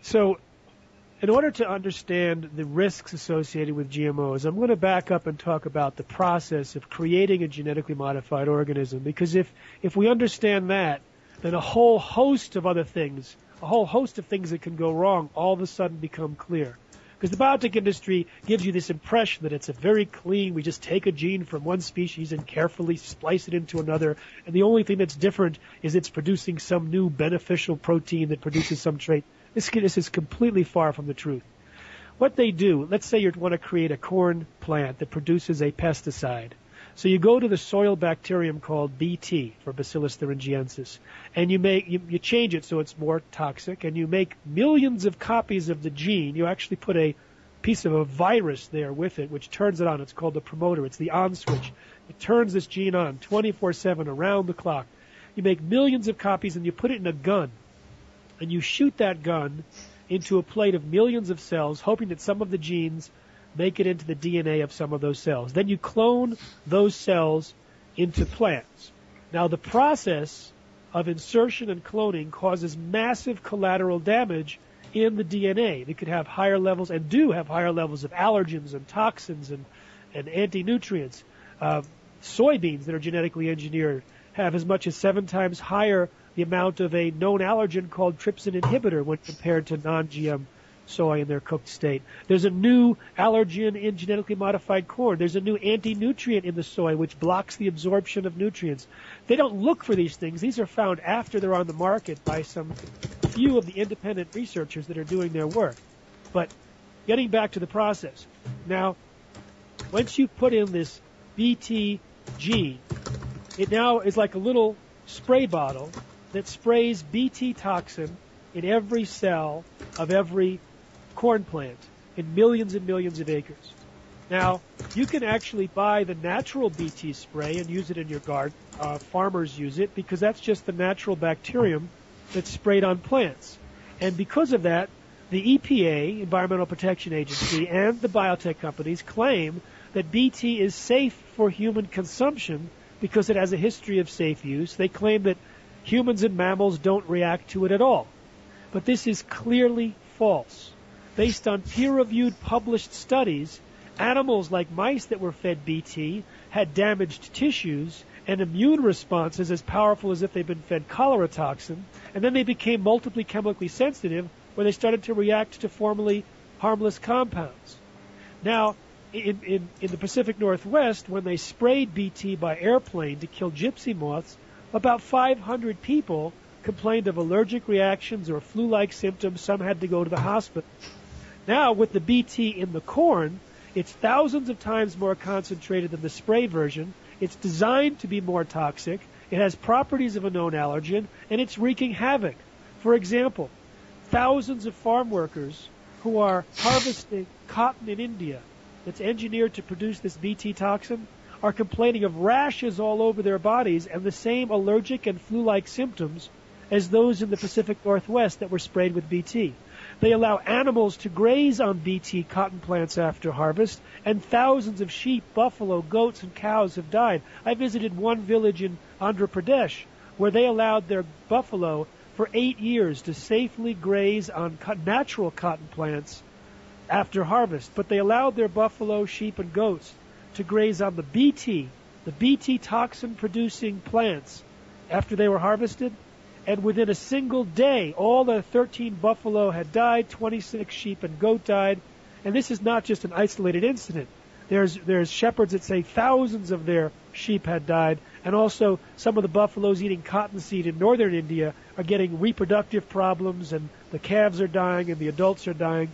So in order to understand the risks associated with GMOs, I'm going to back up and talk about the process of creating a genetically modified organism. Because if we understand that, then a whole host of other things, a whole host of things that can go wrong, all of a sudden become clear. Because the biotech industry gives you this impression that it's a very clean, we just take a gene from one species and carefully splice it into another, and the only thing that's different is it's producing some new beneficial protein that produces some trait. This is completely far from the truth. What they do, let's say you want to create a corn plant that produces a pesticide. So you go to the soil bacterium called Bt, for Bacillus thuringiensis, and you change it so it's more toxic, and you make millions of copies of the gene. You actually put a piece of a virus there with it, which turns it on. It's called the promoter. It's the on switch. It turns this gene on 24/7 around the clock. You make millions of copies, and you put it in a gun, and you shoot that gun into a plate of millions of cells, hoping that some of the genes make it into the DNA of some of those cells. Then you clone those cells into plants. Now, the process of insertion and cloning causes massive collateral damage in the DNA. They could have higher levels, and do have higher levels, of allergens and toxins and anti-nutrients. Soybeans that are genetically engineered have as much as 7 times higher the amount of a known allergen called trypsin inhibitor when compared to non-GM soy in their cooked state. There's a new allergen in genetically modified corn. There's a new anti-nutrient in the soy which blocks the absorption of nutrients. They don't look for these things. These are found after they're on the market by some few of the independent researchers that are doing their work. But getting back to the process. Now, once you put in this Bt gene, it now is like a little spray bottle that sprays Bt toxin in every cell of every corn plant in millions and millions of acres. Now, you can actually buy the natural Bt spray and use it in your garden. Farmers use it because that's just the natural bacterium that's sprayed on plants. And because of that, the EPA, Environmental Protection Agency, and the biotech companies claim that Bt is safe for human consumption because it has a history of safe use. They claim that humans and mammals don't react to it at all. But this is clearly false. Based on peer-reviewed published studies, animals like mice that were fed Bt had damaged tissues and immune responses as powerful as if they'd been fed cholera toxin, and then they became multiply chemically sensitive where they started to react to formerly harmless compounds. Now, in the Pacific Northwest, when they sprayed Bt by airplane to kill gypsy moths, about 500 people complained of allergic reactions or flu-like symptoms. Some had to go to the hospital. Now, with the Bt in the corn, it's thousands of times more concentrated than the spray version. It's designed to be more toxic. It has properties of a known allergen, and it's wreaking havoc. For example, thousands of farm workers who are harvesting cotton in India that's engineered to produce this Bt toxin are complaining of rashes all over their bodies and the same allergic and flu-like symptoms as those in the Pacific Northwest that were sprayed with Bt. They allow animals to graze on Bt cotton plants after harvest, and thousands of sheep, buffalo, goats, and cows have died. I visited one village in Andhra Pradesh where they allowed their buffalo for 8 years to safely graze on natural cotton plants after harvest. But they allowed their buffalo, sheep, and goats to graze on the Bt toxin-producing plants after they were harvested. And within a single day, all the 13 buffalo had died, 26 sheep and goat died. And this is not just an isolated incident. There's shepherds that say thousands of their sheep had died. And also some of the buffaloes eating cottonseed in northern India are getting reproductive problems, and the calves are dying and the adults are dying.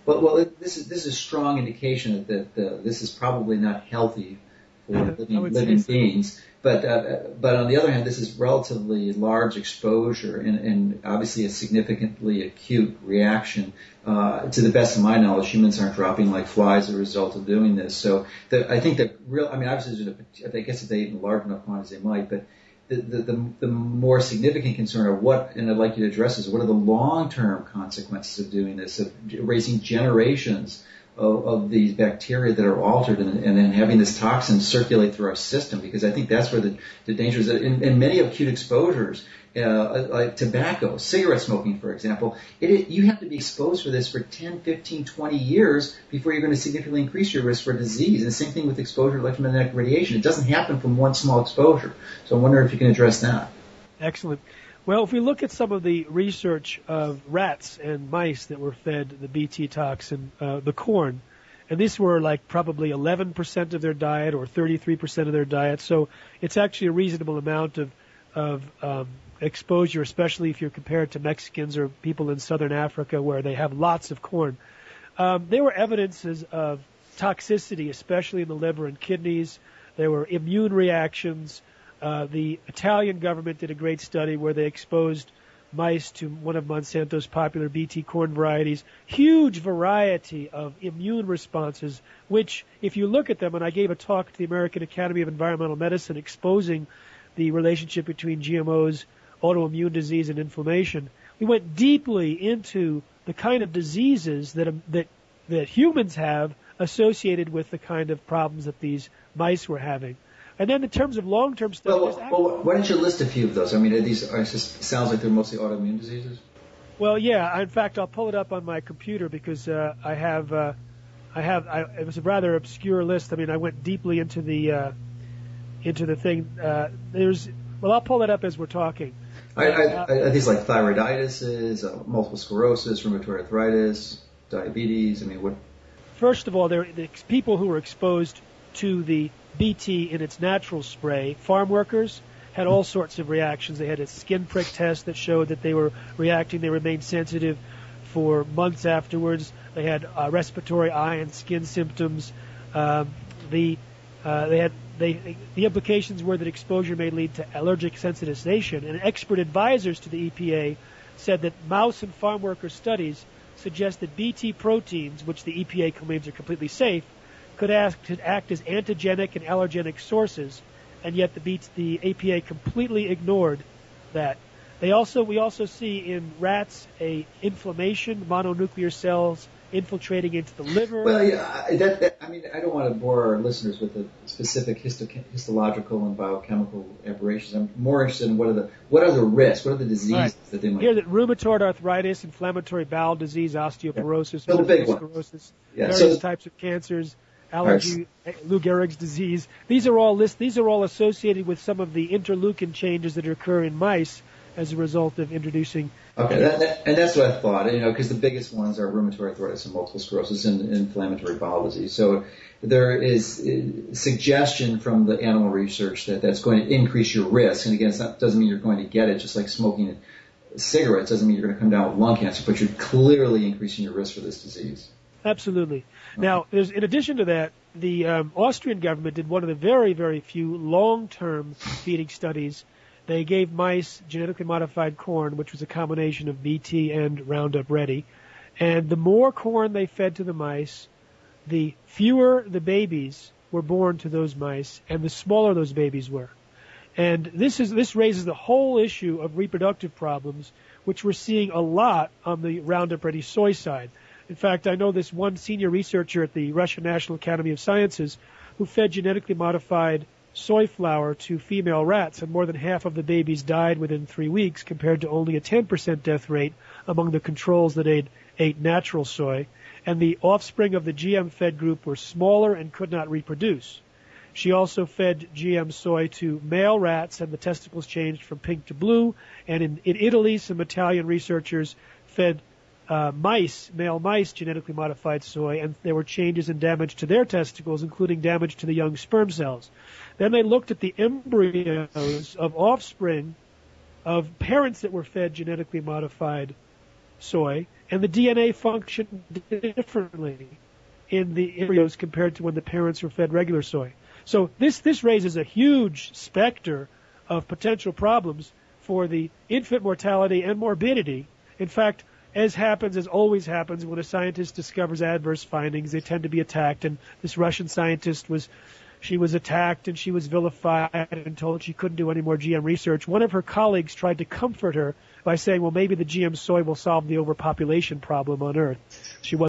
Well, this is a strong indication that this is probably not healthy for living beings. But on the other hand, this is relatively large exposure and obviously a significantly acute reaction. To the best of my knowledge, humans aren't dropping like flies as a result of doing this. So I think obviously, I guess if they eat in large enough quantities, they might. But the more significant concern of and I'd like you to address is what are the long-term consequences of doing this, of raising generations of these bacteria that are altered and then having this toxin circulate through our system, because I think that's where the danger is. In many acute exposures, like tobacco, cigarette smoking, for example, you have to be exposed for this for 10, 15, 20 years before you're going to significantly increase your risk for disease. And the same thing with exposure to electromagnetic radiation. It doesn't happen from one small exposure. So I wonder if you can address that. Excellent. Well, if we look at some of the research of rats and mice that were fed the Bt toxin, the corn, and these were like probably 11% of their diet or 33% of their diet, so it's actually a reasonable amount of exposure, especially if you're compared to Mexicans or people in southern Africa where they have lots of corn. There were evidences of toxicity, especially in the liver and kidneys. There were immune reactions. The Italian government did a great study where they exposed mice to one of Monsanto's popular Bt corn varieties. Huge variety of immune responses, which, if you look at them, and I gave a talk to the American Academy of Environmental Medicine exposing the relationship between GMOs, autoimmune disease, and inflammation, we went deeply into the kind of diseases that humans have associated with the kind of problems that these mice were having. And then in terms of long-term studies... Well, why don't you list a few of those? I mean, it sounds like they're mostly autoimmune diseases. Well, yeah. In fact, I'll pull it up on my computer because it was a rather obscure list. I mean, I went deeply into the thing. I'll pull it up as we're talking. These like thyroiditis, multiple sclerosis, rheumatoid arthritis, diabetes. I mean, what? First of all, there are the people who were exposed to the Bt in its natural spray. Farm workers had all sorts of reactions. They had a skin prick test that showed that they were reacting. They remained sensitive for months afterwards. They had respiratory, eye, and skin symptoms. The implications were that exposure may lead to allergic sensitization. And expert advisors to the EPA said that mouse and farm worker studies suggest that Bt proteins, which the EPA claims are completely safe, could act as antigenic and allergenic sources, and yet the APA completely ignored that. We also see in rats a inflammation, mononuclear cells infiltrating into the liver. Well, yeah, I mean, I don't want to bore our listeners with the specific histological and biochemical aberrations. I'm more interested in what are the risks, what are the diseases that they might. Here, that rheumatoid arthritis, inflammatory bowel disease, osteoporosis, multiple sclerosis, various types of cancers, allergy, Lou Gehrig's disease. These are all associated with some of the interleukin changes that occur in mice as a result of introducing. Okay, and that's what I thought, because the biggest ones are rheumatoid arthritis and multiple sclerosis and inflammatory bowel disease. So there is suggestion from the animal research that that's going to increase your risk. And again, it doesn't mean you're going to get it, just like smoking cigarettes doesn't mean you're going to come down with lung cancer, but you're clearly increasing your risk for this disease. Absolutely. Now, in addition to that, the Austrian government did one of the very, very few long-term feeding studies. They gave mice genetically modified corn, which was a combination of Bt and Roundup Ready. And the more corn they fed to the mice, the fewer the babies were born to those mice, and the smaller those babies were. And this raises the whole issue of reproductive problems, which we're seeing a lot on the Roundup Ready soy side. In fact, I know this one senior researcher at the Russian National Academy of Sciences who fed genetically modified soy flour to female rats, and more than half of the babies died within 3 weeks compared to only a 10% death rate among the controls that ate natural soy. And the offspring of the GM-fed group were smaller and could not reproduce. She also fed GM soy to male rats, and the testicles changed from pink to blue. And in Italy, some Italian researchers fed male mice genetically modified soy, and there were changes and damage to their testicles, including damage to the young sperm cells. Then they looked at the embryos of offspring of parents that were fed genetically modified soy, and the DNA functioned differently in the embryos compared to when the parents were fed regular soy. So this raises a huge specter of potential problems for the infant mortality and morbidity. In fact, as always happens, when a scientist discovers adverse findings, they tend to be attacked. And this Russian scientist was attacked and she was vilified and told she couldn't do any more GM research. One of her colleagues tried to comfort her by saying, well, maybe the GM soy will solve the overpopulation problem on Earth. She wasn't